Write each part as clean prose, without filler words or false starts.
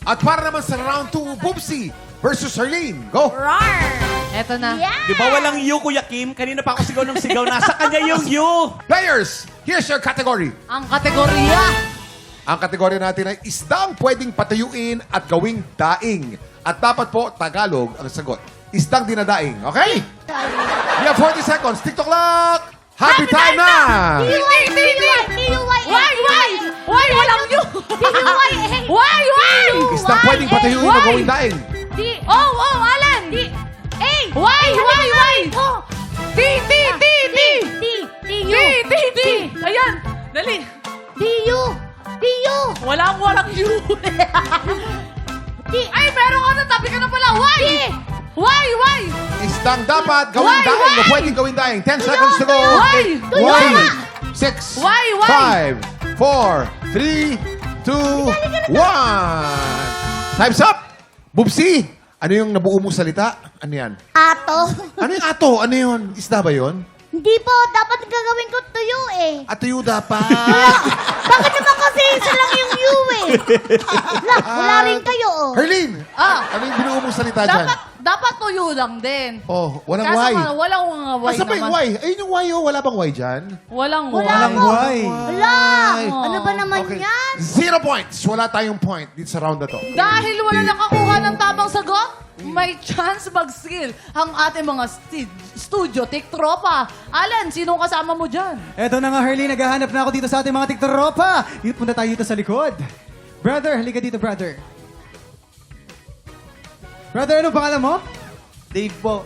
At para naman sa round 2, Boopsy versus Herlene. Go! Roar! Eto na. Di ba walang you, Kuya Kim? Kanina pa ako sigaw ng sigaw. Nasa kanya yung you. Players, here's your category. Ang kategorya. Ang kategorya natin ay isdang pwedeng patuyuin at gawing daing. At dapat po, Tagalog ang sagot. Isdang dinadaing, okay? You have 40 seconds. TikTok clock! Happy time na! Why? Walang you! Why? Isdang pwedeng patuyuin o gawing daing. Alan! Why? T! Ayan! Dali! Walang you! Ay, meron ka na! Tabi ka na pala! Why? Isdang dapat gawing daing o pwedeng gawing daing. 10 seconds to go. Why? 1, 6, Why? 5, 4, 3, 2, 1. Time's up! Boopsy, ano yung nabuo mong salita? Ano yan? Ato. Ano yung ato? Ano yun? Isda ba yun? Hindi po, dapat gagawin ko tuyo eh. At tuyo dapat. Bakit naman kasi isa lang yung you eh? Wala rin kayo oh. Herlene, ano yung binuo mong salita dyan? Dapat tuyo lang din. Oh, walang Kaso Y. walang mga Y Asa ba yung naman. Y? Ayun yung Y, oh. Wala bang Y dyan? Walang Wala Y. po. Why? Wala. Ano ba naman Okay. yan? 0 points. Wala tayong point dito sa round na to. Dahil wala nakakuha ng tamang sagot, may chance mag-skill ang ating mga studio tiktropa. Alan, sino kasama mo dyan? Eto na nga, Harley. Naghahanap na ako dito sa ating mga tiktaropa. Punta tayo dito sa likod. Brother, halika dito, brother. Brother, anong pangalan mo? Dave po.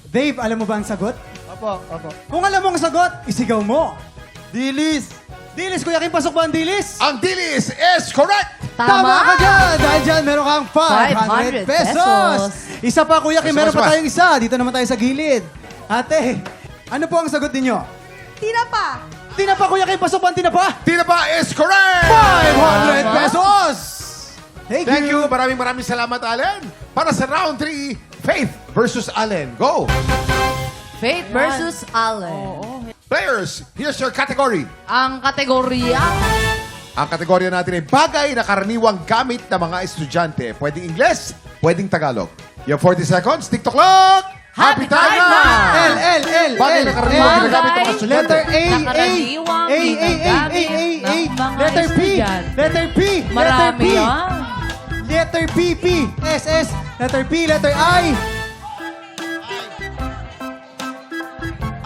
Dave, alam mo ba ang sagot? Opo. Kung alam mo ang sagot, isigaw mo. Dilis! Dilis, Kuya Kim, pasok ba ang dilis? Ang dilis is correct! Tama ka dyan! Dahil dyan, meron kang 500 500 pesos. Isa pa, Kuya Kim, meron pa Mas. tayong isa. Dito naman tayo sa gilid. Ate, ano po ang sagot ninyo? Tinapa. Tinapa, Kuya Kim, pasok ba ang tinapa? Tinapa is correct! 500 pesos! Thank you. Maraming salamat, Allen. Para sa round 3, Faith versus Allen. Go! Faith versus Allen. Players, here's your category. Ang kategorya. Ang kategorya natin ay bagay na karaniwang gamit ng mga estudyante. Pwedeng Ingles, pwedeng Tagalog. You have 40 seconds. TikTok clock! Happy time na! L. Bagay na karaniwang Bagay. ginagamit ng mga estudyante. Letter A, Na karaniwang ginagamit ng mga Letter P, estudyante. letter P, letter Marami P. yan. Letter P, S, letter P, letter I.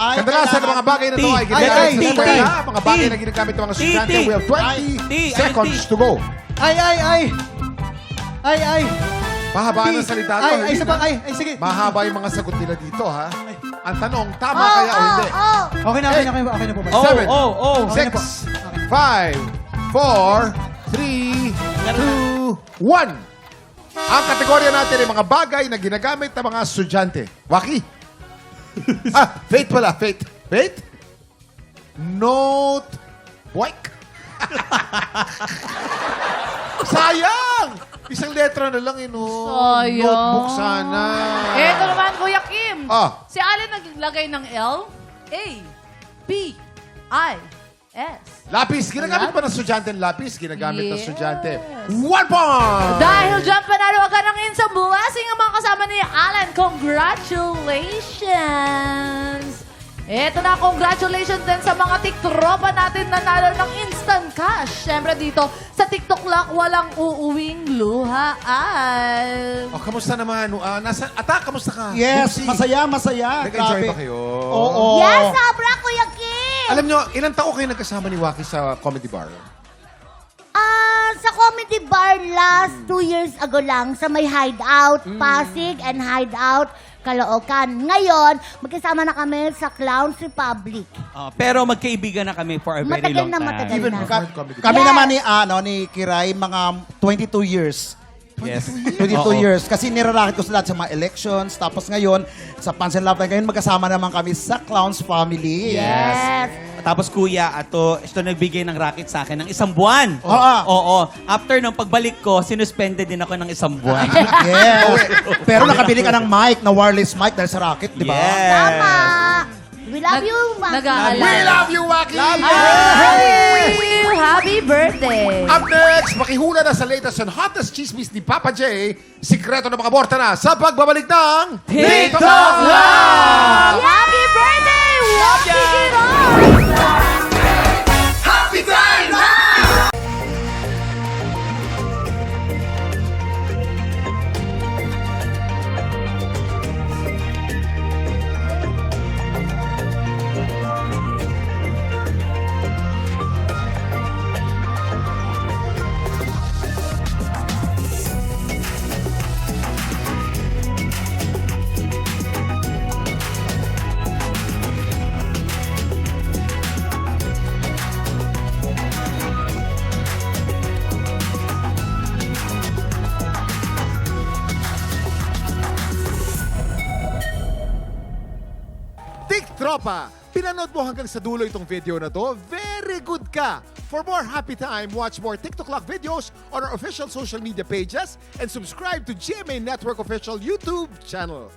Kadalasan ng mga bagay na ito ay ginagamit sa T, eskwela. T, Mga bagay na ginagamit ng mga estudyante. We have 20 seconds to go. Ay. Mahabaan ang salita ko. Ay, isa pa, ay, sige. Mahaba yung mga sagot nila dito, ha? Ang tanong, tama kaya o hindi? Okay na po. Oh, 7, oh. 6, 5, 4, 3, 2, 1. Ang kategorya natin ay mga bagay na ginagamit ng mga estudyante. Waki. Faith pala. Faith? Notebook. Sayang! Isang letra na lang, Sayang. Notebook sana. Ito naman, Kuya Kim. Ah. Si Allen naglagay ng L, A, B, I, S. Lapis. Ginagamit Lapis. pa ng estudyante ang lapis? Ginagamit ng Yes. estudyante. 1 point! Dahil dyan, panalo ka ng instant blessing ang mga kasama ni Alan. Congratulations! Eto na, congratulations din sa mga tiktropa natin na nanalo ng instant cash. Siyempre dito, sa TikTok lang, walang uuwing luhaan. Kamusta naman? Kamusta ka? Yes, Boopsy. masaya. Nag-enjoy Grabe. ba kayo? Oo. Yes, sobra Kuya Kim. Alam nyo, ilang taon kayo nagkasama ni Waki sa comedy bar? Sa comedy bar last 2 years ago lang sa may Hideout Pasig and Hideout Caloocan. Ngayon, magkasama na kami sa Clowns Republic. Pero magkaibigan na kami for a very Matagal long na, time. matagal. Even na. before comedy bar? Kami Yes. naman ni Kiray, mga 22 years. Yes. 22 Oo. years. Kasi nirarakit ko sila sa mga elections. Tapos ngayon, sa Pans and Love Line, ngayon magkasama naman kami sa Clowns Family. Yes. Tapos kuya, ito nagbigay ng racket sa akin ng 1 buwan. Oo. After ng pagbalik ko, sinuspended din ako ng 1 buwan. Yes. Pero nakabili ka ng mic, na wireless mic dahil sa racket, di ba? Yes. Tama. We love you, Ma'am. Nag-aalala. We love you, Waki! Happy birthday! Up next, Nakihula na sa latest and hottest chismis ni Papa J, sikreto ng mga aborta na sa pagbabalik ng TikTok Happy birthday! Walk it on! Tropa, pinanood mo hanggang sa dulo itong video na to? Very good ka! For more happy time, watch more TikTok Lock videos on our official social media pages and subscribe to GMA Network official YouTube channel.